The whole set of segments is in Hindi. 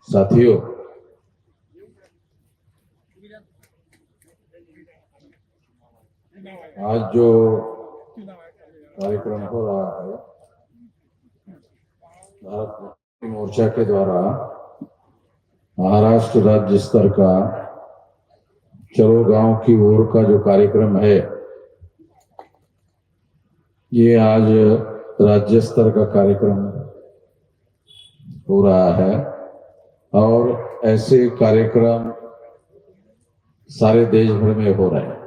साथियों, आज जो कार्यक्रम हो रहा है भारत मुक्ति मोर्चा के द्वारा महाराष्ट्र राज्य स्तर का चलो गांव की ओर का जो कार्यक्रम है, ये आज राज्य स्तर का कार्यक्रम हो रहा है और ऐसे कार्यक्रम सारे देश भर में हो रहे हैं।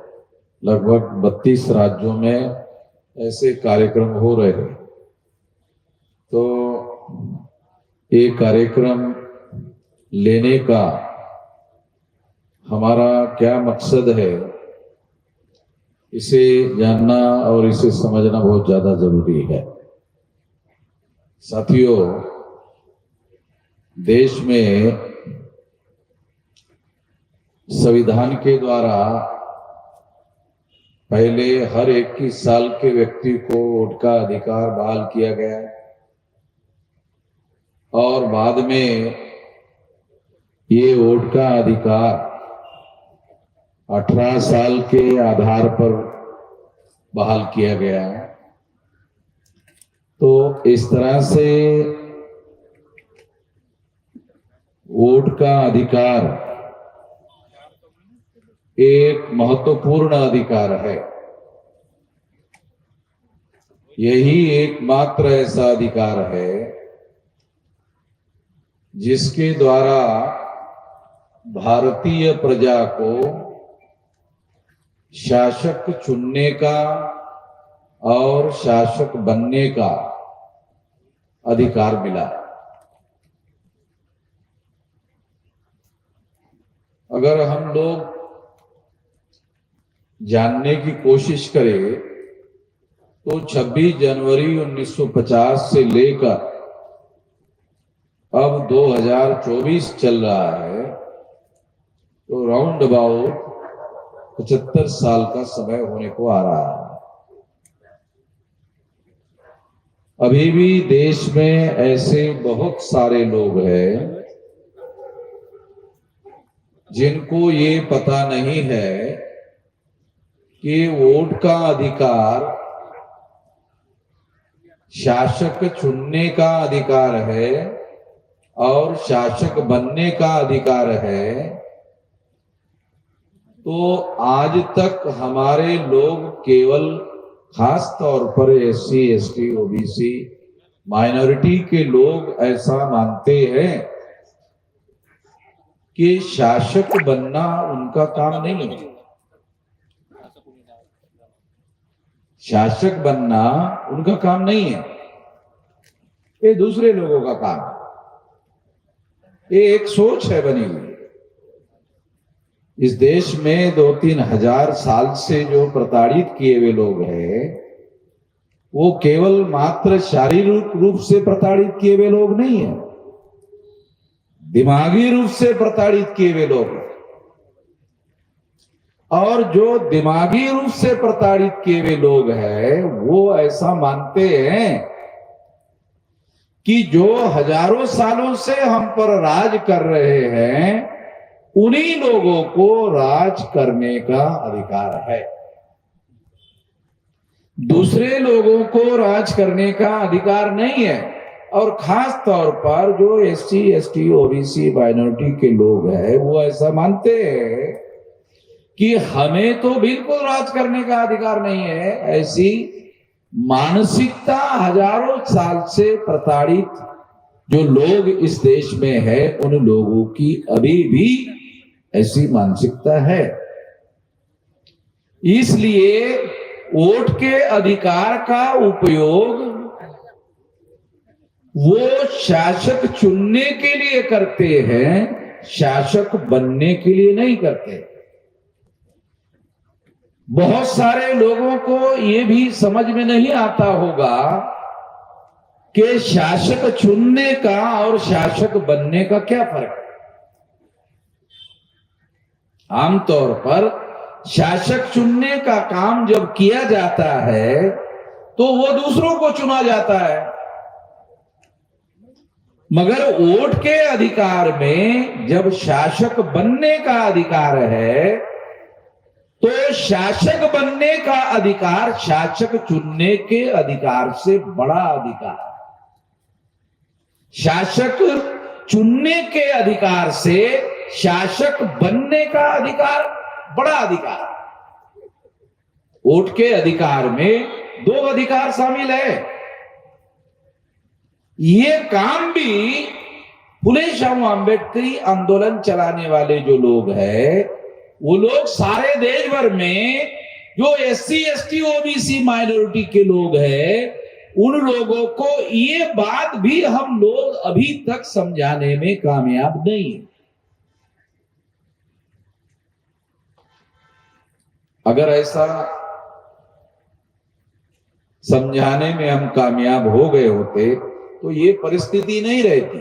लगभग 32 राज्यों में ऐसे कार्यक्रम हो रहे हैं। तो ये कार्यक्रम लेने का हमारा क्या मकसद है, इसे जानना और इसे समझना बहुत ज्यादा जरूरी है। साथियों, देश में संविधान के द्वारा पहले हर 21 साल के व्यक्ति को वोट का अधिकार बहाल किया गया और बाद में ये वोट का अधिकार 18 साल के आधार पर बहाल किया गया। तो इस तरह से वोट का अधिकार एक महत्वपूर्ण अधिकार है। यही एकमात्र ऐसा अधिकार है जिसके द्वारा भारतीय प्रजा को शासक चुनने का और शासक बनने का अधिकार मिला। अगर हम लोग जानने की कोशिश करें तो 26 जनवरी 1950 से लेकर अब 2024 चल रहा है, तो राउंड अबाउट 75 साल का समय होने को आ रहा है। अभी भी देश में ऐसे बहुत सारे लोग हैं जिनको ये पता नहीं है कि वोट का अधिकार शासक चुनने का अधिकार है और शासक बनने का अधिकार है। तो आज तक हमारे लोग केवल खास तौर पर SC, ST, OBC माइनॉरिटी के लोग ऐसा मानते हैं कि शासक बनना उनका काम नहीं है। शासक बनना उनका काम नहीं है, ये दूसरे लोगों का काम है। ये एक सोच है बनी हुई। इस देश में 2-3 हजार साल से जो प्रताड़ित किए हुए लोग हैं, वो केवल मात्र शारीरिक रूप से प्रताड़ित किए हुए लोग नहीं है, दिमागी रूप से प्रताड़ित किए हुए लोग हैं। और जो दिमागी रूप से प्रताड़ित किए हुए लोग हैं, वो ऐसा मानते हैं कि जो हजारों सालों से हम पर राज कर रहे हैं, उन्हीं लोगों को राज करने का अधिकार है। दूसरे लोगों को राज करने का अधिकार नहीं है। और खास तौर पर जो SC, ST, OBC माइनॉरिटी के लोग हैं, वो ऐसा मानते हैं कि हमें तो बिल्कुल राज करने का अधिकार नहीं है। ऐसी मानसिकता हजारों साल से प्रताड़ित जो लोग इस देश में है, उन लोगों की अभी भी ऐसी मानसिकता है। इसलिए वोट के अधिकार का उपयोग वो शासक चुनने के लिए करते हैं, शासक बनने के लिए नहीं करते। बहुत सारे लोगों को ये भी समझ में नहीं आता होगा कि शासक चुनने का और शासक बनने का क्या फर्क है। आमतौर पर शासक चुनने का काम जब किया जाता है तो वो दूसरों को चुना जाता है। मगर वोट के अधिकार में जब शासक बनने का अधिकार है, तो शासक बनने का अधिकार शासक चुनने के अधिकार से बड़ा अधिकार है। शासक चुनने के अधिकार से शासक बनने का अधिकार बड़ा अधिकार। वोट के अधिकार में दो अधिकार शामिल है। ये काम भी फुले शाहू आंबेडकरी आंदोलन चलाने वाले जो लोग हैं, वो लोग सारे देश भर में जो एससी एसटी ओबीसी माइनॉरिटी के लोग हैं, उन लोगों को ये बात भी हम लोग अभी तक समझाने में कामयाब नहीं। अगर ऐसा समझाने में हम कामयाब हो गए होते तो ये परिस्थिति नहीं रहती।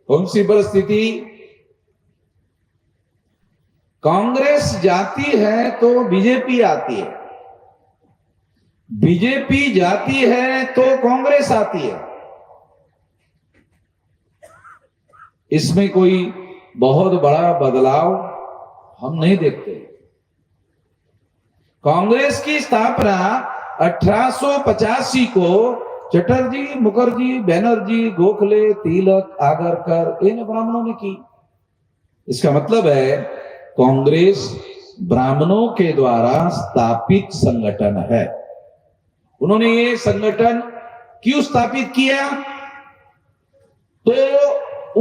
कौन सी परिस्थिति? कांग्रेस जाती है तो बीजेपी आती है, बीजेपी जाती है तो कांग्रेस आती है। इसमें कोई बहुत बड़ा बदलाव हम नहीं देखते। कांग्रेस की स्थापना 1885 को चटर्जी, मुखर्जी, बनर्जी, गोखले, तिलक, आगरकर इन ब्राह्मणों ने की। इसका मतलब है कांग्रेस ब्राह्मणों के द्वारा स्थापित संगठन है। उन्होंने ये संगठन क्यों स्थापित किया? तो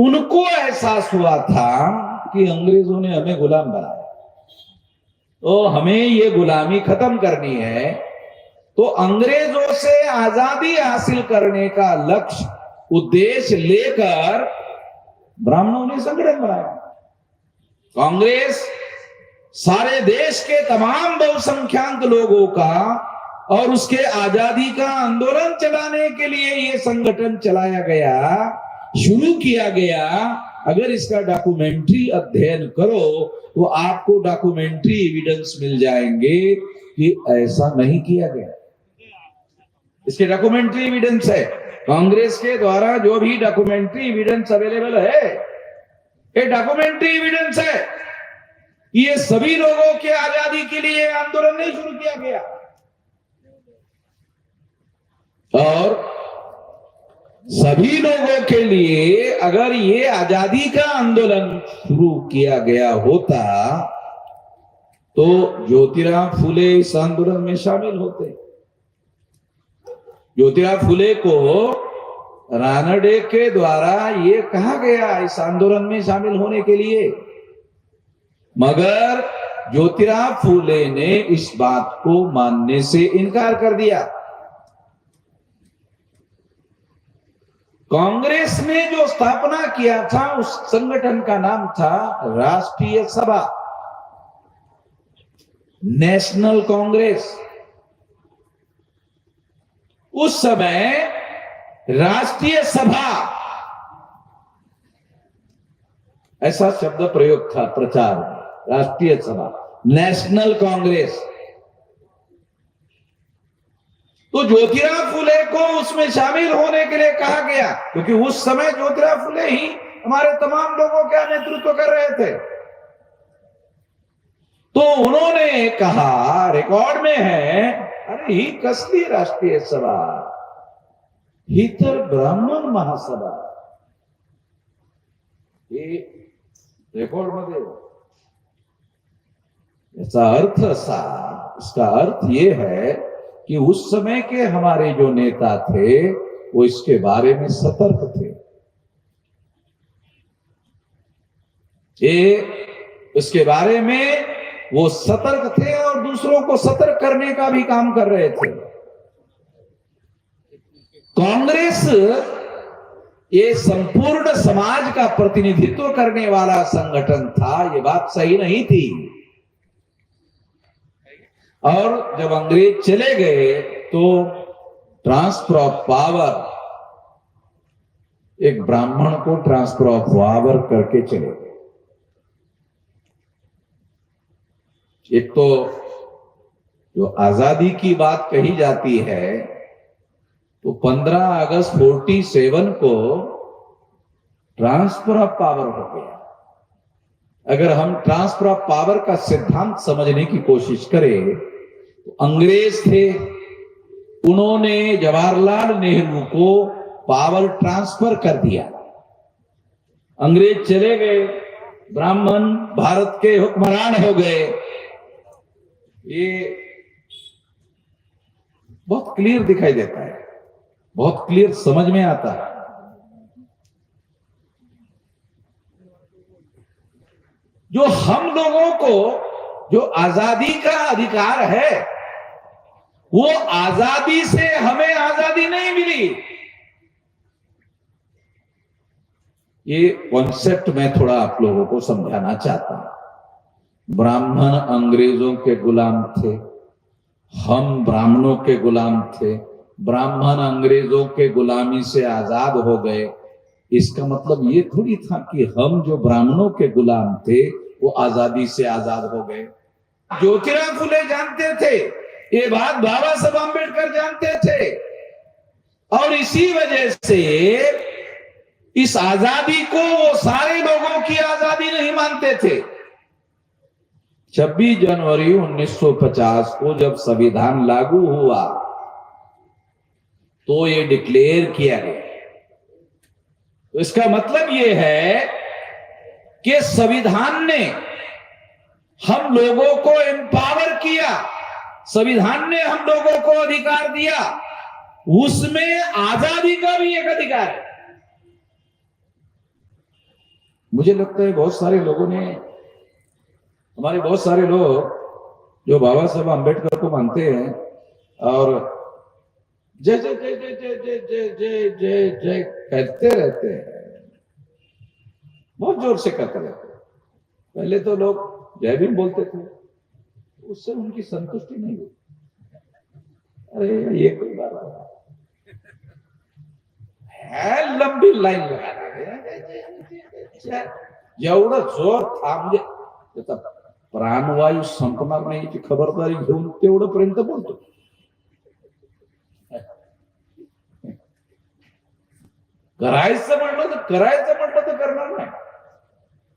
उनको एहसास हुआ था कि अंग्रेजों ने हमें गुलाम बनाया, तो हमें ये गुलामी खत्म करनी है। तो अंग्रेजों से आजादी हासिल करने का लक्ष्य, उद्देश्य लेकर ब्राह्मणों ने संगठन बनाया। कांग्रेस सारे देश के तमाम बहुसंख्यक लोगों का और उसके आजादी का आंदोलन चलाने के लिए ये संगठन चलाया गया, शुरू किया गया। अगर इसका डॉक्यूमेंट्री अध्ययन करो तो आपको डॉक्यूमेंट्री एविडेंस मिल जाएंगे कि ऐसा नहीं किया गया। इसके डॉक्यूमेंट्री एविडेंस है। कांग्रेस के द्वारा जो भी डॉक्यूमेंट्री एविडेंस अवेलेबल है, ये डॉक्यूमेंट्री एविडेंस है। ये सभी लोगों के आजादी के लिए आंदोलन नहीं शुरू किया गया। और सभी लोगों के लिए अगर ये आजादी का आंदोलन शुरू किया गया होता तो ज्योतिराव फुले इस आंदोलन में शामिल होते। ज्योतिराव फुले को रानडे के द्वारा ये कहा गया इस आंदोलन में शामिल होने के लिए, मगर ज्योतिराव फुले ने इस बात को मानने से इनकार कर दिया। कांग्रेस ने जो स्थापना किया था उस संगठन का नाम था राष्ट्रीय सभा, नेशनल कांग्रेस। उस समय राष्ट्रीय सभा ऐसा शब्द प्रयोग था प्रचार में, राष्ट्रीय सभा, नेशनल कांग्रेस। तो ज्योतिराव फुले को उसमें शामिल होने के लिए कहा गया, क्योंकि उस समय ज्योतिराव फुले ही हमारे तमाम लोगों का नेतृत्व कर रहे थे। तो उन्होंने कहा, रिकॉर्ड में है, अरे ही कसली राष्ट्रीय सभा, ही तर ब्राह्मण महासभा। हे रेकॉर्ड मध्ये इसका अर्थ असा, इसका अर्थ ये है कि उस समय के हमारे जो नेता थे वो इसके बारे में सतर्क थे। ये इसके बारे में वो सतर्क थे और दूसरों को सतर्क करने का भी काम कर रहे थे। कांग्रेस ये संपूर्ण समाज का प्रतिनिधित्व करने वाला संगठन था, ये बात सही नहीं थी। और जब अंग्रेज चले गए तो ट्रांसफर ऑफ पावर, एक ब्राह्मण को ट्रांसफर ऑफ पावर करके चले गए। एक तो जो आजादी की बात कही जाती है, तो 15 अगस्त 47 को ट्रांसफर ऑफ पावर हो गया। अगर हम ट्रांसफर ऑफ पावर का सिद्धांत समझने की कोशिश करें तो अंग्रेज थे, उन्होंने जवाहरलाल नेहरू को पावर ट्रांसफर कर दिया। अंग्रेज चले गए, ब्राह्मण भारत के हुक्मरान हो गए। ये बहुत क्लियर दिखाई देता है, बहुत क्लियर समझ में आता है। जो हम लोगों को जो आजादी का अधिकार है, वो आजादी से हमें आजादी नहीं मिली। ये कॉन्सेप्ट मैं थोड़ा आप लोगों को समझाना चाहता हूं। ब्राह्मण अंग्रेजों के गुलाम थे, हम ब्राह्मणों के गुलाम थे। ब्राह्मण अंग्रेजों के गुलामी से आजाद हो गए। इसका मतलब ये थोड़ी था कि हम जो ब्राह्मणों के गुलाम थे वो आजादी से आजाद हो गए। ज्योतिराव फुले जानते थे, ये बात बाबा साहब आंबेडकर जानते थे, और इसी वजह से इस आजादी को वो सारे लोगों की आजादी नहीं मानते थे। 26 जनवरी 1950 को जब संविधान लागू हुआ तो ये डिक्लेयर किया गया। तो इसका मतलब ये है कि संविधान ने हम लोगों को एम्पावर किया, संविधान ने हम लोगों को अधिकार दिया, उसमें आजादी का भी एक अधिकार है। मुझे लगता है बहुत सारे लोगों ने, हमारे बहुत सारे लोग जो बाबा साहब आंबेडकर को मानते हैं और जय जय जय जय जय जय जय जय जय जय कहते रहते हैं, बहुत जोर से कहते रहते हैं। पहले तो लोग जय भीम बोलते थे, उससे उनकी संतुष्टि नहीं हुई। अरे ये कोई बात है, लंबी लाईन लगा जेवढं जोर था म्हणजे त्याचा प्राणवायू संपणार नाही याची खबरदारी घेऊन तेवढं पर्यंत बोलतो। करायचं म्हटलं तर करणार नाही,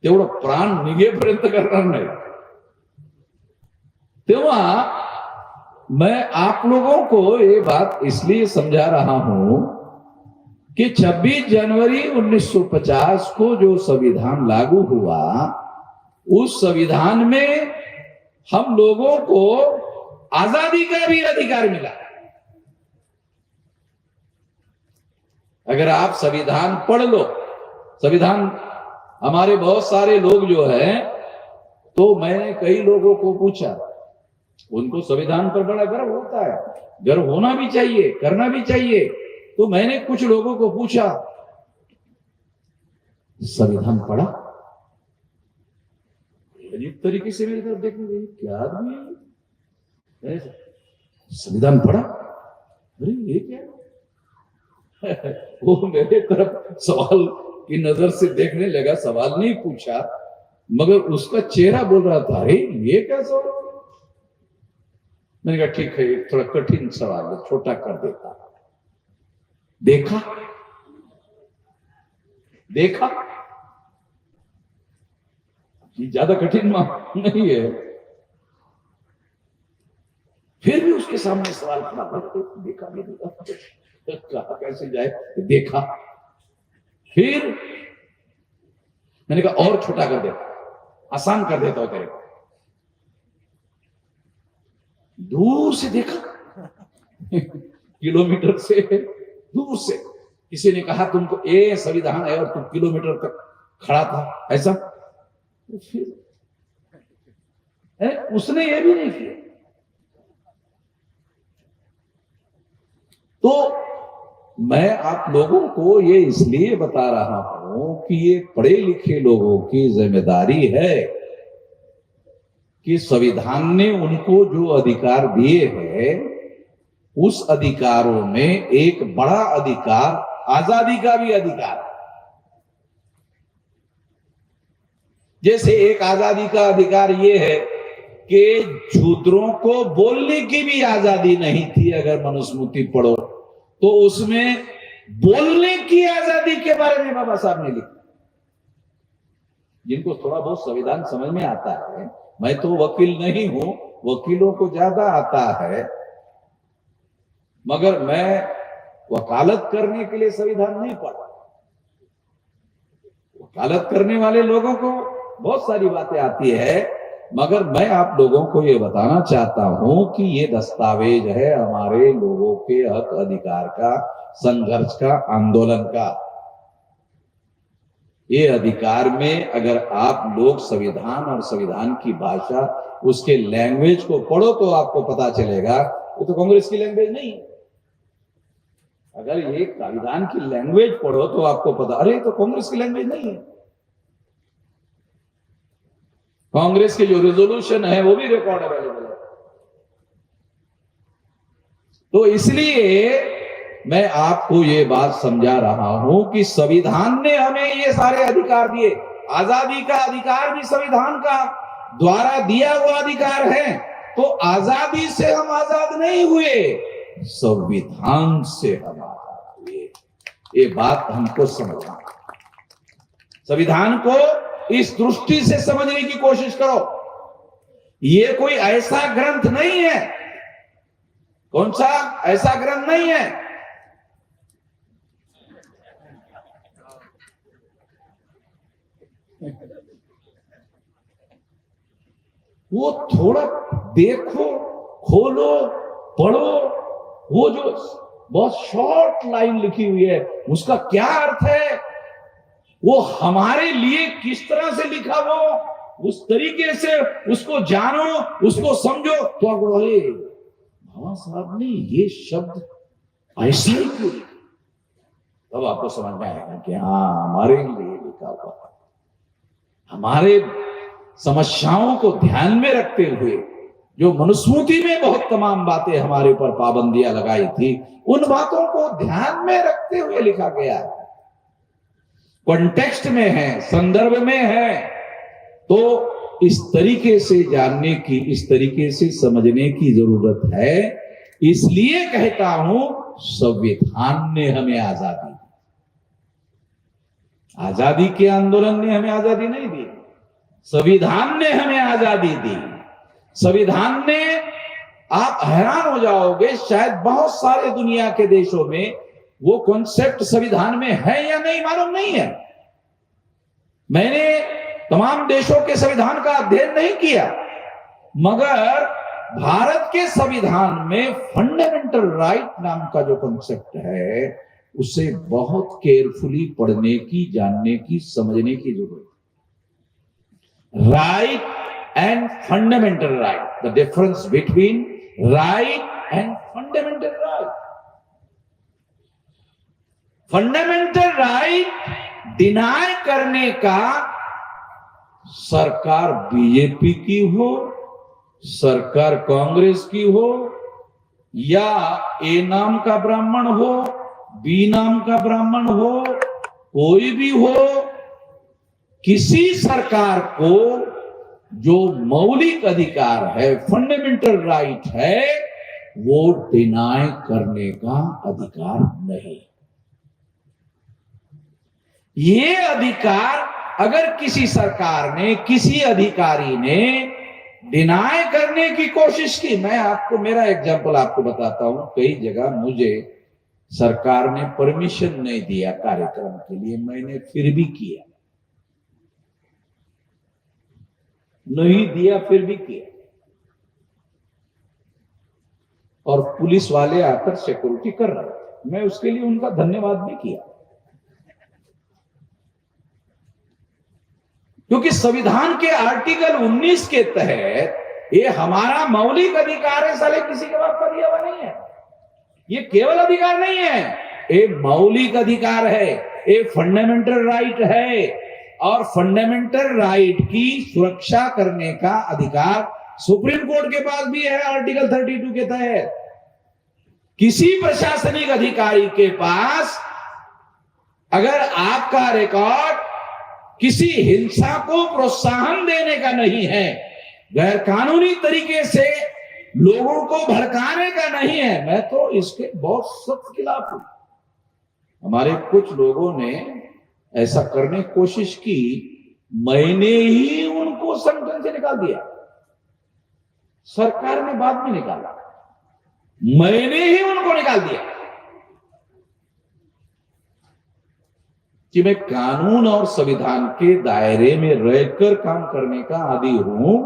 तेवढं प्राण निघेपर्यंत करणार नाही। तेव्हा मैं आप लोगों को ये बात इसलिए समझा रहा हूं कि 26 जनवरी 1950 को जो संविधान लागू हुआ, उस संविधान में हम लोगों को आजादी का भी अधिकार मिला। अगर आप संविधान पढ़ लो, संविधान, हमारे बहुत सारे लोग जो हैं, तो मैंने कई लोगों को पूछा, उनको संविधान पर बड़ा गर्व होता है, गर्व होना भी चाहिए, करना भी चाहिए। तो मैंने कुछ लोगों को पूछा, संविधान पढ़ा? अजीब तरीके से मेरी तरफ देखने लगे, क्या आदमी है, संविधान पढ़ा? अरे ये क्या? वो मेरे तरफ सवाल की नजर से देखने लगा, सवाल नहीं पूछा, मगर उसका चेहरा बोल रहा था, अरे ये क्या सवाल? मैंने कहा ठीक है, थोड़ा कठिन सवाल है, छोटा कर देता। देखा देखा ये ज्यादा कठिन नहीं है। फिर भी उसके सामने सवाल खड़ा, देखा भी नहीं, कहा कैसे जाए, देखा। फिर मैंने कहा और छोटा कर देता, आसान कर देता हूं तेरे को। दूर से देखा, किलोमीटर से दूर से किसी ने कहा तुमको ये संविधान है और तुम किलोमीटर तक खड़ा था, ऐसा? फिर उसने ये भी नहीं किया। तो मैं आप लोगों को ये इसलिए बता रहा हूं कि ये पढ़े लिखे लोगों की जिम्मेदारी है कि संविधान ने उनको जो अधिकार दिए हैं, उस अधिकारों में एक बड़ा अधिकार आजादी का भी अधिकार है। जैसे एक आजादी का अधिकार यह है कि शूद्रों को बोलने की भी आजादी नहीं थी। अगर मनुस्मृति पढ़ो तो उसमें बोलने की आजादी के बारे में बाबा साहब ने लिखा। जिनको थोड़ा बहुत संविधान समझ में आता है, मैं तो वकील नहीं हूं, वकीलों को ज्यादा आता है, मगर मैं वकालत करने के लिए संविधान नहीं पढ़ा। वकालत करने वाले लोगों को बहुत सारी बातें आती है, मगर मैं आप लोगों को ये बताना चाहता हूं कि ये दस्तावेज है हमारे लोगों के हक अधिकार का, संघर्ष का, आंदोलन का। ये अधिकार में अगर आप लोग संविधान और संविधान की भाषा, उसके लैंग्वेज को पढ़ो तो आपको पता चलेगा ये तो कांग्रेस की लैंग्वेज नहीं है। अगर ये संविधान की लैंग्वेज पढ़ो तो आपको पता, अरे तो कांग्रेस की लैंग्वेज नहीं है। कांग्रेस के जो रेजोल्यूशन है वो भी रिकॉर्ड अवेलेबल है। तो इसलिए मैं आपको ये बात समझा रहा हूं कि संविधान ने हमें ये सारे अधिकार दिए। आजादी का अधिकार भी संविधान का द्वारा दिया हुआ अधिकार है। तो आजादी से हम आजाद नहीं हुए, संविधान से हम आजाद हुए। ये बात हमको समझना। संविधान को इस दृष्टि से समझने की कोशिश करो। ये कोई ऐसा ग्रंथ नहीं है, कौन सा ऐसा ग्रंथ नहीं है। वो थोड़ा देखो, खोलो, पढ़ो। वो जो बहुत शॉर्ट लाइन लिखी हुई है उसका क्या अर्थ है, वो हमारे लिए किस तरह से लिखा, वो उस तरीके से उसको जानो, उसको समझो। तो अरे बाबा साहब ने ये शब्द ऐसे ही क्यों लिखा, तब आपको समझ में आएगा कि हाँ हमारे लिए लिखा हुआ, हमारे समस्याओं को ध्यान में रखते हुए। जो मनुस्मृति में बहुत तमाम बातें हमारे ऊपर पाबंदियां लगाई थी, उन बातों को ध्यान में रखते हुए लिखा गया है, कॉन्टेक्स्ट में है, संदर्भ में है। तो इस तरीके से जानने की, इस तरीके से समझने की जरूरत है। इसलिए कहता हूं संविधान ने हमें आजादी दी। आजादी के आंदोलन ने हमें आजादी नहीं दी, संविधान ने हमें आजादी दी। संविधान ने, आप हैरान हो जाओगे, शायद बहुत सारे दुनिया के देशों में वो कॉन्सेप्ट संविधान में है या नहीं मालूम नहीं है। मैंने तमाम देशों के संविधान का अध्ययन नहीं किया, मगर भारत के संविधान में फंडामेंटल राइट नाम का जो कॉन्सेप्ट है उसे बहुत केयरफुली पढ़ने की, जानने की, समझने की जरूरत है। Right and fundamental right, the difference between right and fundamental right. Fundamental right deny करने का सरकार बीजेपी की हो, सरकार कांग्रेस की हो, या ए नाम का ब्राह्मण हो, बी नाम का ब्राह्मण हो, कोई भी हो, किसी सरकार को जो मौलिक अधिकार है, फंडामेंटल राइट है, वो डिनाय करने का अधिकार नहीं। ये अधिकार अगर किसी सरकार ने, किसी अधिकारी ने डिनाय करने की कोशिश की, मैं आपको मेरा एग्जांपल आपको बताता हूं। कई जगह मुझे सरकार ने परमिशन नहीं दिया कार्यक्रम के लिए, मैंने फिर भी किया, नहीं दिया फिर भी किया, और पुलिस वाले आकर सिक्योरिटी कर रहे थे, मैं उसके लिए उनका धन्यवाद भी किया। क्योंकि संविधान के आर्टिकल 19 के तहत ये हमारा मौलिक अधिकार है, साले किसी के बाप का दिया हुआ नहीं है। ये केवल अधिकार नहीं है, ये मौलिक अधिकार है, ये फंडामेंटल राइट है। और फंडामेंटल राइट की सुरक्षा करने का अधिकार सुप्रीम कोर्ट के पास भी है आर्टिकल 32 के तहत। किसी प्रशासनिक अधिकारी के पास अगर आपका रिकॉर्ड किसी हिंसा को प्रोत्साहन देने का नहीं है, गैर कानूनी तरीके से लोगों को भड़काने का नहीं है, मैं तो इसके बहुत सख्त खिलाफ हूं। हमारे कुछ लोगों ने ऐसा करने की कोशिश की, मैंने ही उनको संगठन से निकाल दिया, सरकार ने बाद में निकाला, मैंने ही उनको निकाल दिया कि मैं कानून और संविधान के दायरे में रहकर काम करने का आदी हूं,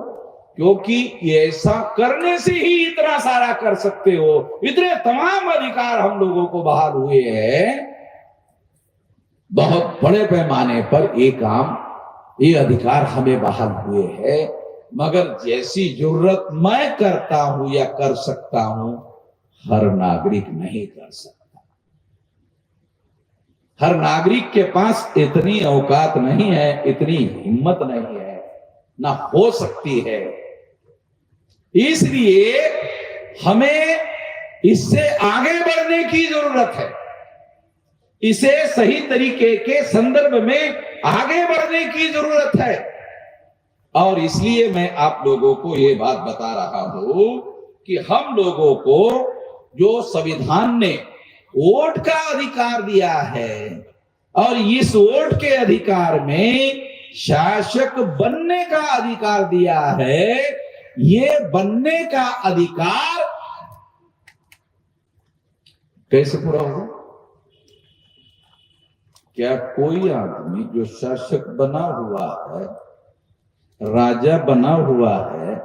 क्योंकि ऐसा करने से ही इतना सारा कर सकते हो। इतने तमाम अधिकार हम लोगों को बहाल हुए हैं, बहुत बड़े पैमाने पर ये अधिकार हमें बहाल हुए हैं, मगर जैसी जरूरत मैं करता हूं या कर सकता हूं, हर नागरिक नहीं कर सकता। हर नागरिक के पास इतनी औकात नहीं है, इतनी हिम्मत नहीं है, ना हो सकती है। इसलिए हमें इससे आगे बढ़ने की जरूरत है, इसे सही तरीके के संदर्भ में आगे बढ़ने की जरूरत है। और इसलिए मैं आप लोगों को यह बात बता रहा हूं कि हम लोगों को जो संविधान ने वोट का अधिकार दिया है, और इस वोट के अधिकार में शासक बनने का अधिकार दिया है, ये बनने का अधिकार कैसे पूरा होगा? क्या कोई आदमी जो शासक बना हुआ है, राजा बना हुआ है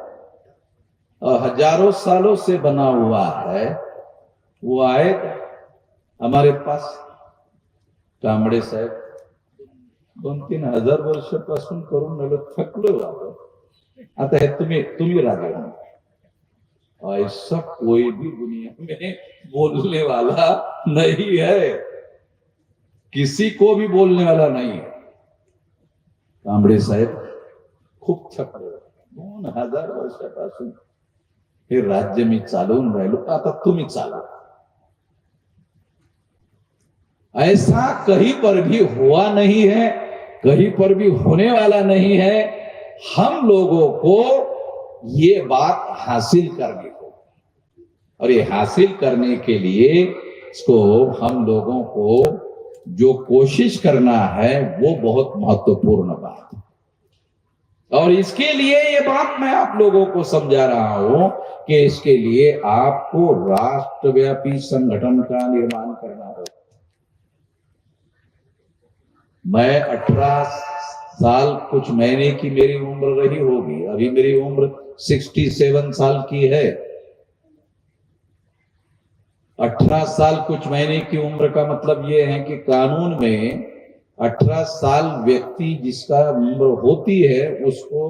और हजारों सालों से बना हुआ है, वो आएगा हमारे पास? कांबळे साहेब 2-3 हजार वर्षापासून करून थकलो आता है, तुम्ही राजा हो, ऐसा कोई भी दुनिया में बोलने वाला नहीं है, किसी को भी बोलने वाला नहीं है। कांबळे साहेब खूप थकले, 2000 वर्षापासून हे राज्य मी चालवून राहिलो, आता तुम्ही चालवा। ऐसा कहीं पर भी हुआ नहीं है, कहीं पर भी होने वाला नहीं है। हम लोगों को ये बात हासिल करने को, और ये हासिल करने के लिए इसको हम लोगों को जो कोशिश करना है वो बहुत महत्वपूर्ण बात है। और इसके लिए ये बात मैं आप लोगों को समझा रहा हूं कि इसके लिए आपको राष्ट्रव्यापी संगठन का निर्माण करना होगा। मैं 18 साल कुछ महीने की मेरी उम्र रही होगी, अभी मेरी उम्र 67 साल की है। 18 साल कुछ महीने की उम्र का मतलब यह है कि कानून में 18 साल व्यक्ति जिसका उम्र होती है उसको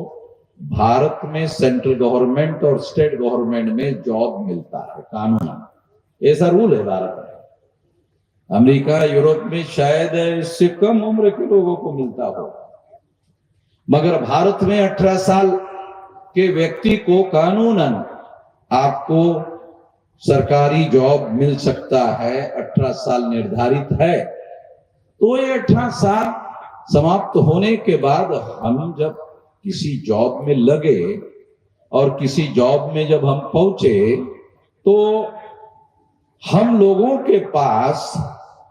भारत में सेंट्रल गवर्नमेंट और स्टेट गवर्नमेंट में जॉब मिलता है, कानून ऐसा रूल है भारत में। अमेरिका यूरोप में शायद इससे कम उम्र के लोगों को मिलता हो, मगर भारत में 18 साल के व्यक्ति को कानूनन आपको सरकारी जॉब मिल सकता है। 18 साल निर्धारित है। तो ये 18 साल समाप्त होने के बाद हम जब किसी जॉब में लगे और किसी जॉब में जब हम पहुंचे तो हम लोगों के पास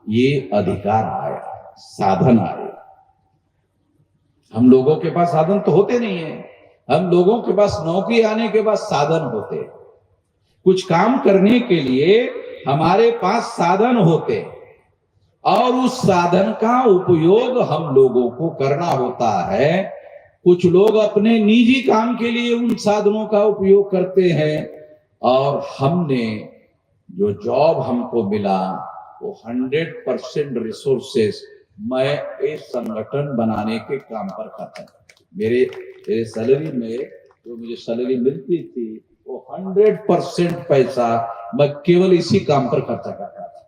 ये अधिकार आया, साधन आए। हम लोगों के पास साधन तो होते नहीं है, हम लोगों के पास नौकरी आने के बाद साधन होते, कुछ काम करने के लिए हमारे पास साधन होते, और उस साधन का उपयोग हम लोगों को करना होता है। कुछ लोग अपने निजी काम के लिए उन साधनों का उपयोग करते हैं, और हमने जो जॉब हमको मिला वो 100% रिसोर्सेस मैं इस संगठन बनाने के काम पर खाता हूं। मेरे सैलरी में जो मुझे सैलरी मिलती थी वो 100% पैसा मैं केवल इसी काम पर खर्चा करता था।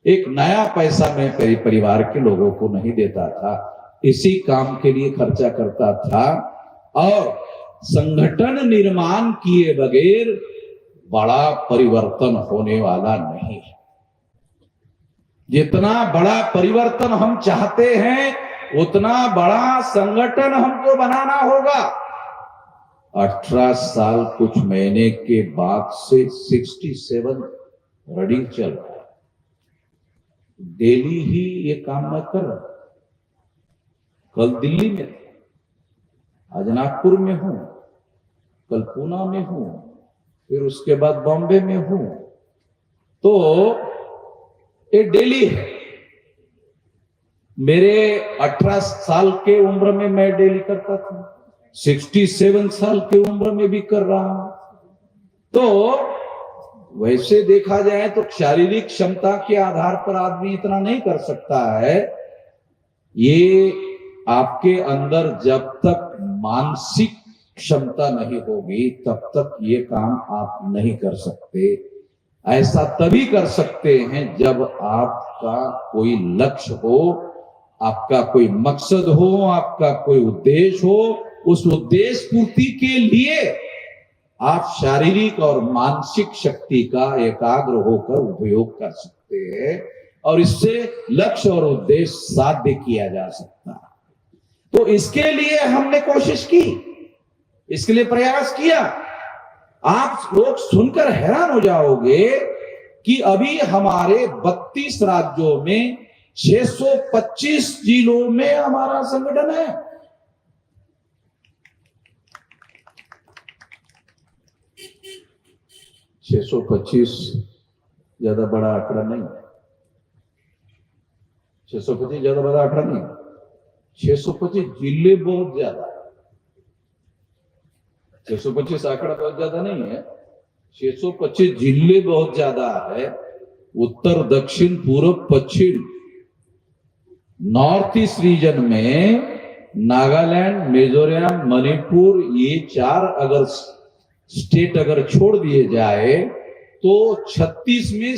एक नया पैसा मैं मेरे परिवार के लोगों को नहीं देता था, इसी काम के लिए खर्चा करता था। और संगठन निर्माण किए बगैर बड़ा परिवर्तन होने वाला नहीं है। जितना बड़ा परिवर्तन हम चाहते हैं उतना बड़ा संगठन हमको बनाना होगा। 18 साल कुछ महीने के बाद से 67 रनिंग चल रहा है। डेली ही ये काम मैं कर रहा हूं। कल दिल्ली में आज नागपुर में हूं, कल पूना में हूं, फिर उसके बाद बॉम्बे में हूं। तो ये डेली है। मेरे 18 साल के उम्र में मैं डेली करता था, 67 साल की उम्र में भी कर रहा हूं। तो वैसे देखा जाए तो शारीरिक क्षमता के आधार पर आदमी इतना नहीं कर सकता है। ये आपके अंदर जब तक मानसिक क्षमता नहीं होगी तब तक ये काम आप नहीं कर सकते। ऐसा तभी कर सकते हैं जब आपका कोई लक्ष्य हो, आपका कोई मकसद हो, आपका कोई उद्देश्य हो। उस उद्देश्य पूर्ति के लिए आप शारीरिक और मानसिक शक्ति का एकाग्र होकर उपयोग कर सकते हैं और इससे लक्ष्य और उद्देश्य साध्य किया जा सकता है। तो इसके लिए हमने कोशिश की, इसके लिए प्रयास किया। आप लोग सुनकर हैरान हो जाओगे कि अभी हमारे 32 राज्यों में 625 जिलों में हमारा संगठन है। 625 ज्यादा बड़ा आंकड़ा नहीं है। 625 ज्यादा बड़ा आंकड़ा नहीं है। 625 जिले बहुत ज्यादा है। 625 आंकड़ा बहुत ज्यादा नहीं है, 625 जिले बहुत ज्यादा है। उत्तर, दक्षिण, पूर्व, पश्चिम, नॉर्थ ईस्ट रीजन में नागालैंड, मिजोरम, मणिपुर, ये 4 अगर स्टेट अगर छोड़ दिए जाए तो 36 में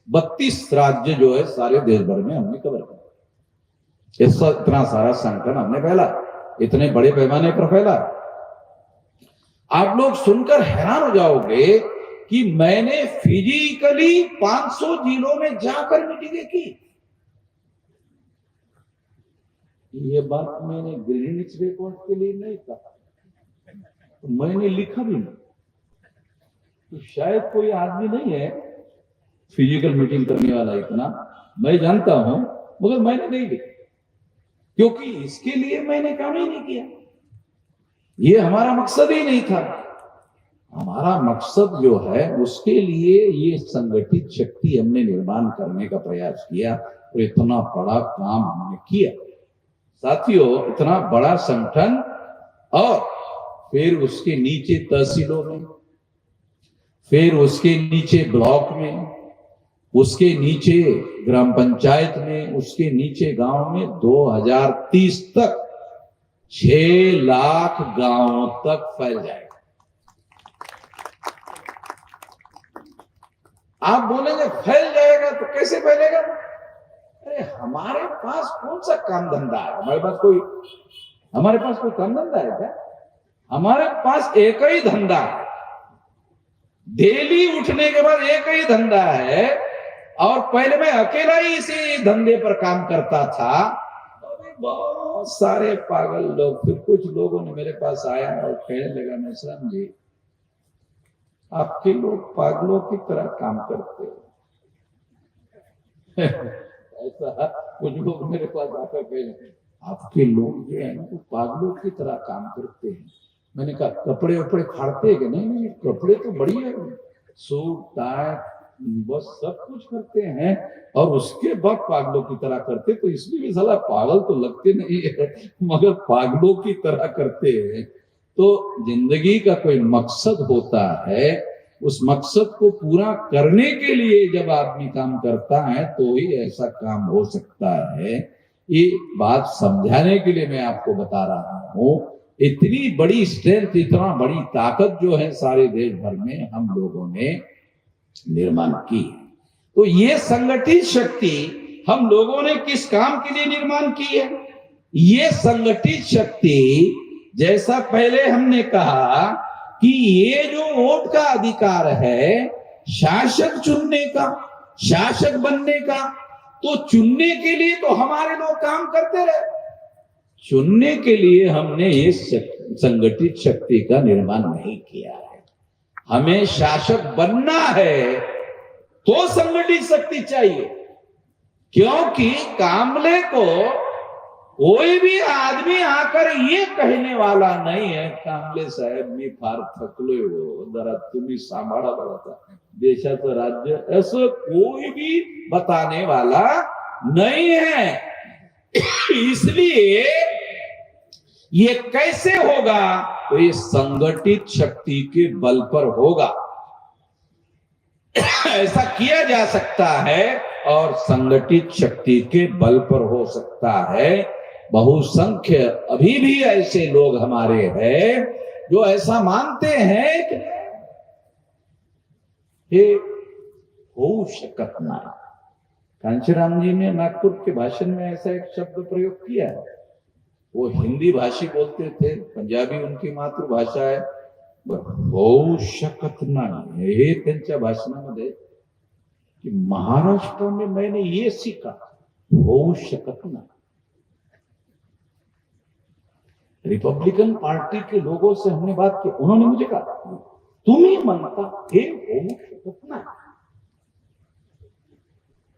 32 राज्य जो है सारे देश भर में हमने कवर किया। इतना सारा संगठन हमने फैला, इतने बड़े पैमाने पर फैला। आप लोग सुनकर हैरान हो जाओगे कि मैंने फिजिकली 500 जिलों में जाकर मीटिंगें की। ये बात मैंने ग्रीनिच रिपोर्ट के लिए नहीं कहा, तो मैंने लिखा भी नहीं। तो शायद कोई आदमी नहीं है फिजिकल मीटिंग करने वाला इतना, मैं जानता हूं, मगर मैंने नहीं लिखा क्योंकि इसके लिए मैंने काम ही नहीं किया। ये हमारा मकसद ही नहीं था। हमारा मकसद जो है उसके लिए ये संगठित शक्ति हमने निर्माण करने का प्रयास किया और इतना बड़ा काम हमने किया। साथियों, इतना बड़ा संगठन और फिर उसके नीचे तहसीलों में, फिर उसके नीचे ब्लॉक में, उसके नीचे ग्राम पंचायत में, उसके नीचे गांव में 2030 तक 6 लाख गांवों तक फैल जाएगा। आप बोलेंगे फैल जाएगा तो कैसे फैलेगा? अरे हमारे पास कौन सा काम धंधा है? हमारे पास कोई काम धंधा है क्या? हमारे पास एक ही धंधा है। डेली उठने के बाद एक ही धंधा है और पहले मैं अकेला ही इसी धंधे पर काम करता था। तो बहुत सारे पागल लोग, फिर कुछ लोगों ने मेरे पास आया और कहने लगा, मेश्राम जी आपके लोग पागलों की तरह काम करते हो। ऐसा कुछ लोग मेरे पास आकर कहे, आपके लोग जो है ना वो पागलों की तरह काम करते हैं। मैंने कहा कपड़े वपड़े फाड़ते हैं कि नहीं, कपड़े तो बढ़िया है, सूट टाई बस सब कुछ करते हैं और उसके बाद पागलों की तरह करते। तो इसमें भी साला पागल तो लगते नहीं है मगर पागलों की तरह करते हैं। तो जिंदगी का कोई मकसद होता है, उस मकसद को पूरा करने के लिए जब आदमी काम करता है तो ही ऐसा काम हो सकता है। ये बात समझाने के लिए मैं आपको बता रहा हूं। इतनी बड़ी स्ट्रेंथ, इतना बड़ी ताकत जो है सारे देश भर में हम लोगों ने निर्माण की। तो ये संगठित शक्ति हम लोगों ने किस काम के लिए निर्माण की है? ये संगठित शक्ति, जैसा पहले हमने कहा कि ये जो वोट का अधिकार है शासक चुनने का, शासक बनने का, तो चुनने के लिए तो हमारे लोग काम करते रहे। चुनने के लिए हमने इस संगठित शक्ति का निर्माण नहीं किया है। हमें शासक बनना है तो संगठित शक्ति चाहिए, क्योंकि कामले को कोई भी आदमी आकर ये कहने वाला नहीं है कांबळे साहेब मी फार थकलोय हो, जरा तुम्ही सांभाळा बघा देशाचं राज्य, ऐसा कोई भी बताने वाला नहीं है। इसलिए ये कैसे होगा? तो ये संगठित शक्ति के बल पर होगा। ऐसा किया जा सकता है और संगठित शक्ति के बल पर हो सकता है। बहुसंख्य अभी भी ऐसे लोग हमारे हैं जो ऐसा मानते हैं कि हे होऊ शकत नाही। कांशीराम जी ने नागपुर के भाषण में ऐसा एक शब्द प्रयोग किया है। वो हिंदी भाषी बोलते थे, पंजाबी उनकी मातृभाषा है, होऊ शकत नाही हे त्यांच्या भाषणामध्ये कि महाराष्ट्र में मैंने ये सीखा, होऊ शकत नाही। रिपब्लिकन पार्टी के लोगों से हमने बात की, उन्होंने मुझे कहा तुम्ही म्हणता हे होऊ शकत नाही।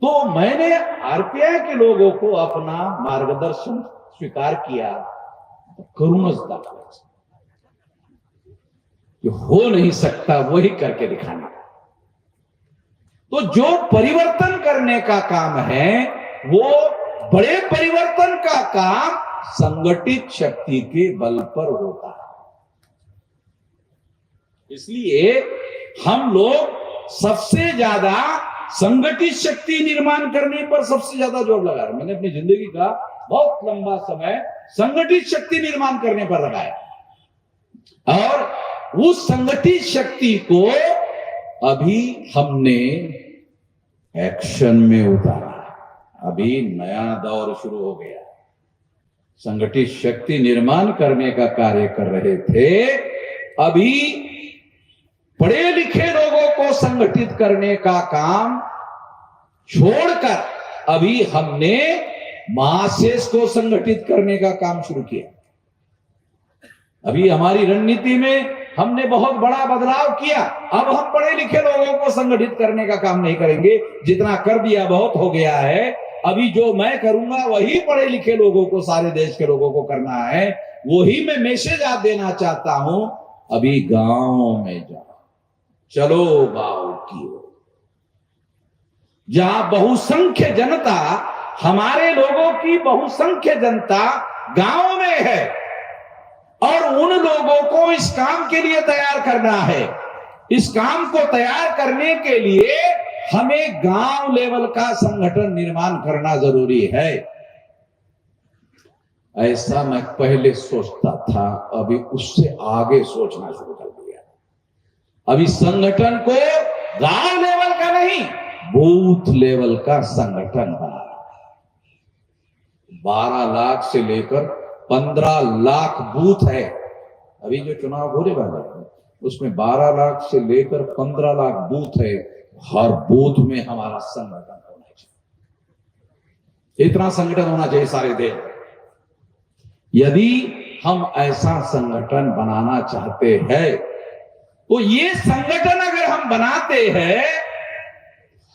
तो मैंने आरपीआई के लोगों को अपना मार्गदर्शन स्वीकार किया, तो करूनच दाखवायचं, हो नहीं सकता वही करके दिखाना। तो जो परिवर्तन करने का काम है वो बड़े परिवर्तन का काम संगठित शक्ति के बल पर होता है। इसलिए हम लोग सबसे ज्यादा संगठित शक्ति निर्माण करने पर सबसे ज्यादा जोर लगा रहे हैं। मैंने अपनी जिंदगी का बहुत लंबा समय संगठित शक्ति निर्माण करने पर लगाया और उस संगठित शक्ति को अभी हमने एक्शन में उतारा। अभी नया दौर शुरू हो गया। संगठित शक्ति निर्माण करने का कार्य कर रहे थे, अभी पढ़े लिखे लोगों को संगठित करने का काम छोड़कर अभी हमने मासेस को संगठित करने का काम शुरू किया। अभी हमारी रणनीति में हमने बहुत बड़ा बदलाव किया। अब हम पढ़े लिखे लोगों को संगठित करने का काम नहीं करेंगे, जितना कर दिया बहुत हो गया है। अभी जो मैं करूंगा वही पढ़े लिखे लोगों को, सारे देश के लोगों को करना है। वही मैं मैसेज आप देना चाहता हूं। अभी गांव में जाओ, चलो गांव की ओर, जहां बहुसंख्य जनता, हमारे लोगों की बहुसंख्य जनता गांव में है और उन लोगों को इस काम के लिए तैयार करना है। इस काम को तैयार करने के लिए हमें गांव लेवल का संगठन निर्माण करना जरूरी है। ऐसा मैं पहले सोचता था, अभी उससे आगे सोचना शुरू कर दिया। अभी संगठन को गांव लेवल का नहीं, बूथ लेवल का संगठन बना। 12 लाख से लेकर 15 लाख बूथ है। अभी जो चुनाव होने वाला है उसमें 12 लाख से लेकर 15 लाख बूथ है। हर बूथ में हमारा संगठन होना चाहिए। इतना संगठन होना चाहिए सारे देश। यदि हम ऐसा संगठन बनाना चाहते हैं तो ये संगठन अगर हम बनाते हैं,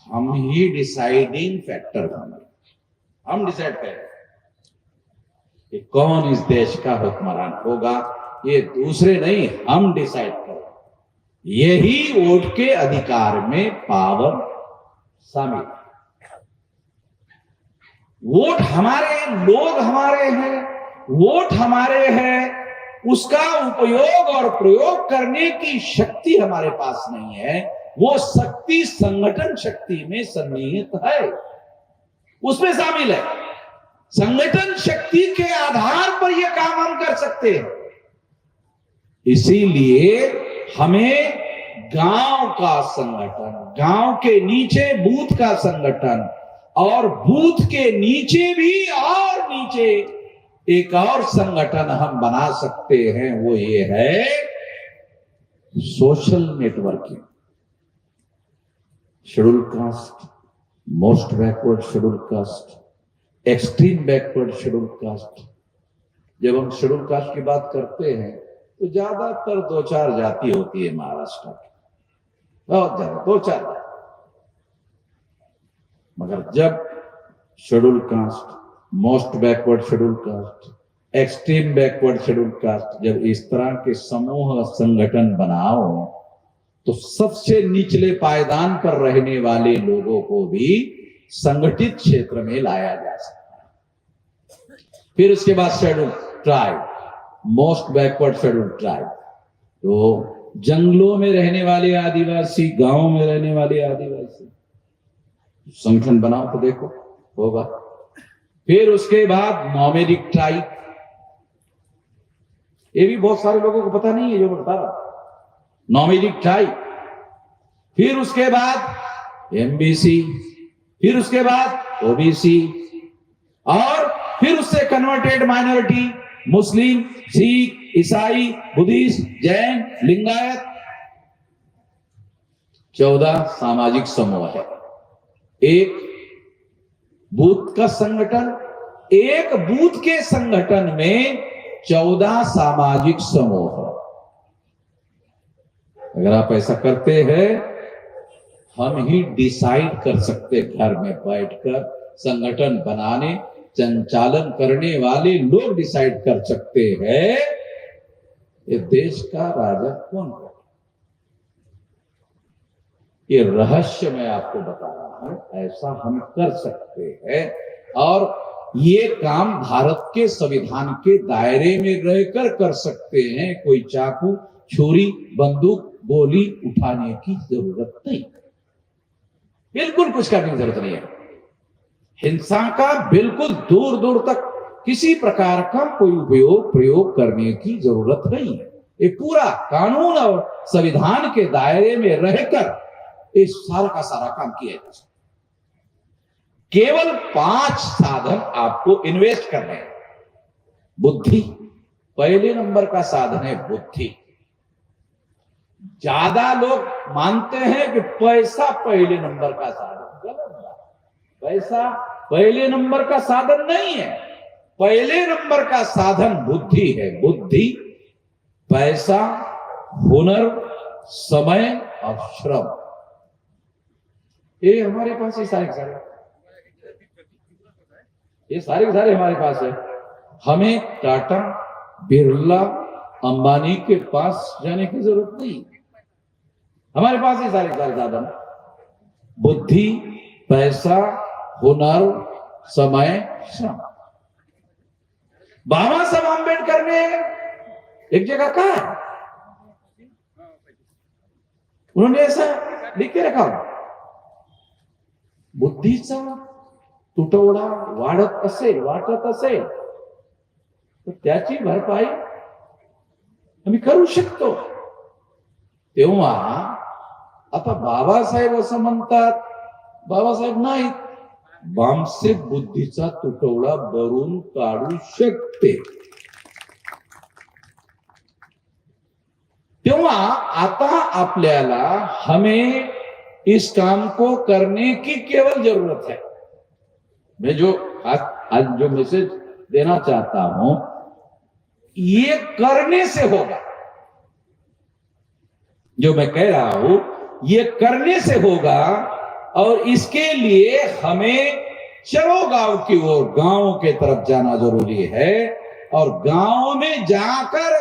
हम ही डिसाइडिंग फैक्टर होंगे। हम डिसाइड करें कि कौन इस देश का हुक्मरान होगा, ये दूसरे नहीं, हम डिसाइड करें। यही वोट के अधिकार में पावर शामिल है। वोट हमारे, लोग हमारे हैं, वोट हमारे हैं, उसका उपयोग और प्रयोग करने की शक्ति हमारे पास नहीं है। वो शक्ति संगठन शक्ति में सन्निहित है, उसमें शामिल है। संगठन शक्ति के आधार पर यह काम हम कर सकते हैं। इसीलिए हमें गांव का संगठन, गांव के नीचे बूथ का संगठन और बूथ के नीचे भी और नीचे एक और संगठन हम बना सकते हैं। वो ये है social networking. Schedule caste, most backward schedule caste, extreme backward schedule caste. जब हम शेड्यूल कास्ट की बात करते हैं तो ज्यादातर 2-4 जाति होती है महाराष्ट्र की, बहुत ज्यादा 2-4 जाति। मगर जब schedule caste, most backward schedule caste, extreme backward schedule caste, जब इस तरह के समूह संगठन बनाओ तो सबसे निचले पायदान पर रहने वाले लोगों को भी संगठित क्षेत्र में लाया जा सकता है। फिर उसके बाद schedule tribe, most backward schedule tribe, तो जंगलों में रहने वाले आदिवासी, गांवों में रहने वाले आदिवासी, संगठन बनाओ तो देखो होगा। फिर उसके बाद नॉमेडिक ट्राइब, ये भी बहुत सारे लोगों को पता नहीं है जो मैं बता रहा, नॉमेडिक ट्राइब। फिर उसके बाद एमबीसी, फिर उसके बाद ओबीसी, और फिर उससे कन्वर्टेड माइनॉरिटी, मुस्लिम, सिख, ईसाई, बुद्धिस्ट, जैन, लिंगायत, 14 सामाजिक समूह है। एक बूथ का संगठन, एक बूथ के संगठन में 14 सामाजिक समूह। अगर आप ऐसा करते हैं, हम ही डिसाइड कर सकते, घर में बैठकर संगठन बनाने, संचालन करने वाले लोग डिसाइड कर सकते हैं ये देश का राजा कौन है। ये रहस्य मैं आपको बता रहा हूं, ऐसा हम कर सकते हैं, और ये काम भारत के संविधान के दायरे में रहकर कर सकते हैं। कोई चाकू, छुरी, बंदूक, गोली उठाने की जरूरत नहीं, बिल्कुल कुछ करने की जरूरत नहीं है। हिंसा का बिल्कुल दूर दूर तक किसी प्रकार का कोई उपयोग प्रयोग करने की जरूरत नहीं है। ये पूरा कानून और संविधान के दायरे में रहकर इस सारा का सारा काम किया जा सकता। केवल 5 साधन आपको इन्वेस्ट करने हैं। बुद्धि, पहले नंबर का साधन है बुद्धि। ज्यादा लोग मानते हैं कि पैसा पहले नंबर का साधन, गलत बात। पैसा पहले नंबर का साधन नहीं है, पहले नंबर का साधन बुद्धि है। बुद्धि, पैसा, हुनर, समय और श्रम, ये हमारे पास ये सारे के सारे हमारे पास है। हमें टाटा, बिरला, अंबानी के पास जाने की जरूरत नहीं, हमारे पास ये सारे साधन, बुद्धि, पैसा, हुनर, समय, श्रम। बाबा साहब आंबेडकर ने एक जगह कहा है, उन्होंने ऐसा लिख के रखा, बुद्धीचा तुटवडा वाढत असेल तर त्याची भरपाई आम्ही करू शकतो। तेव्हा आता बाबासाहेब असं म्हणतात, बाबासाहेब नाहीत, बामसेब बुद्धीचा तुटवडा भरून काढू शकते। तेव्हा आता आपल्याला हमें इस काम को करने की केवल जरूरत है। मैं जो आज जो मैसेज देना चाहता हूं, ये करने से होगा। जो मैं कह रहा हूं ये करने से होगा, और इसके लिए हमें चलो गांव की ओर, गांव के तरफ जाना जरूरी है। और गांव में जाकर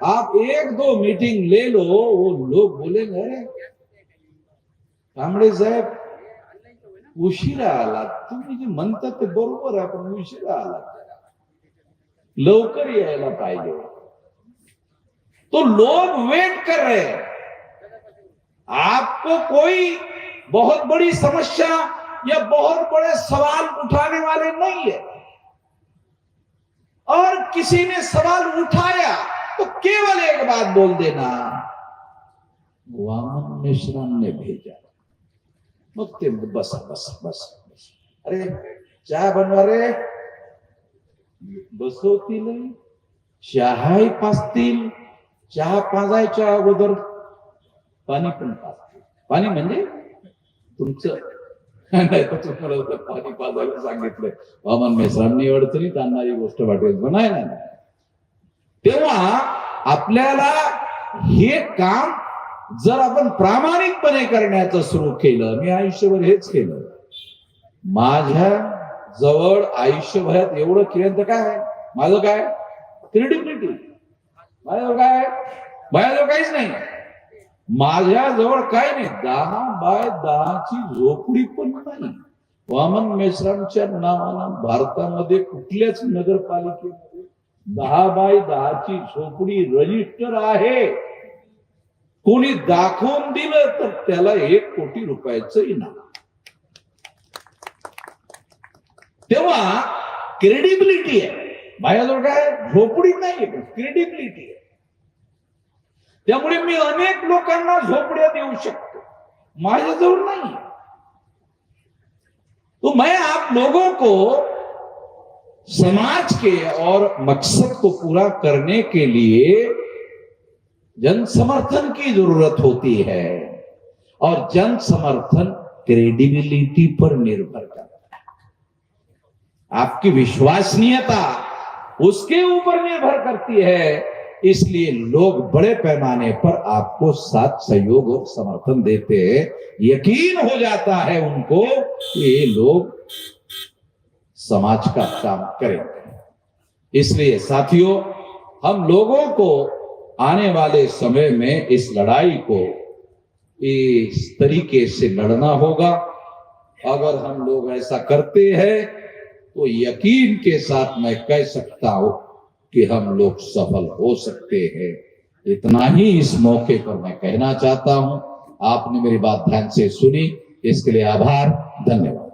आप 1-2 मीटिंग ले लो, वो लोग बोलेंगे अरे कांबळे साहेब उशिरा आला, तुम्ही जे म्हणतात ते बरोबर आहे, पण उशिरा आला, लवकर यायला पाहिजे। तो लोग वेट कर रहे हैं। आपको कोई बहुत बड़ी समस्या या बहुत बड़े सवाल उठाने वाले नहीं है, और किसी ने सवाल उठाया तो केवल एक बात बोल देना, वामन मिश्रण ने भेजा। मग ते बस बस बस बस, अरे चहा बनवा रे, बसवतील, चहाही पाजतील, चहा पाजायच्या अगोदर पाणी पण पाजतील। पाणी म्हणजे तुमचं नाही तर तुम्हाला पाणी पाजायला सांगितलंय, वामन मिश्रांनी अडचणीत आणणारी गोष्ट वाटेल बनायला नाही। तेव्हा आपल्याला हे काम जर आपण प्रामाणिकपणे करण्याचं सुरू केलं, मी आयुष्यभर हेच केलं, माझ्या जवळ आयुष्यभरात एवढं केलं तर काय, माझं काय क्रेडिबिलिटी, माझ्याजवळ काय, माझ्याजवळ काहीच नाही, माझ्याजवळ काय नाही, 10 बाय 10ची झोपडी पण नाही. वामन मेश्रामच्या नावानं भारतामध्ये कुठल्याच नगरपालिकेमध्ये 10 बाय 10ची झोपडी रजिस्टर आहे. कोणी दाखवून दिलं तर त्याला 1 कोटी रुपयाचं इनाम. तेव्हा क्रेडिबिलिटी आहे. माझ्याजवळ काय झोपडी नाहीये, पण क्रेडिबिलिटी आहे. त्यामुळे मी अनेक लोकांना झोपड्या देऊ शकतो, माझ्याजवळ नाही. तो मैं आप लोगों को समाज के और मकसद को पूरा करने के लिए जन समर्थन की जरूरत होती है, और जन समर्थन क्रेडिबिलिटी पर निर्भर करता है. आपकी विश्वसनीयता उसके ऊपर निर्भर करती है. इसलिए लोग बड़े पैमाने पर आपको साथ सहयोग और समर्थन देते हैं. यकीन हो जाता है उनको कि ये लोग समाज का काम करेंगे. इसलिए साथियों, हम लोगों को आने वाले समय में इस लड़ाई को इस तरीके से लड़ना होगा. अगर हम लोग ऐसा करते हैं तो यकीन के साथ मैं कह सकता हूं कि हम लोग सफल हो सकते हैं. इतना ही इस मौके पर मैं कहना चाहता हूं. आपने मेरी बात ध्यान से सुनी, इसके लिए आभार, धन्यवाद.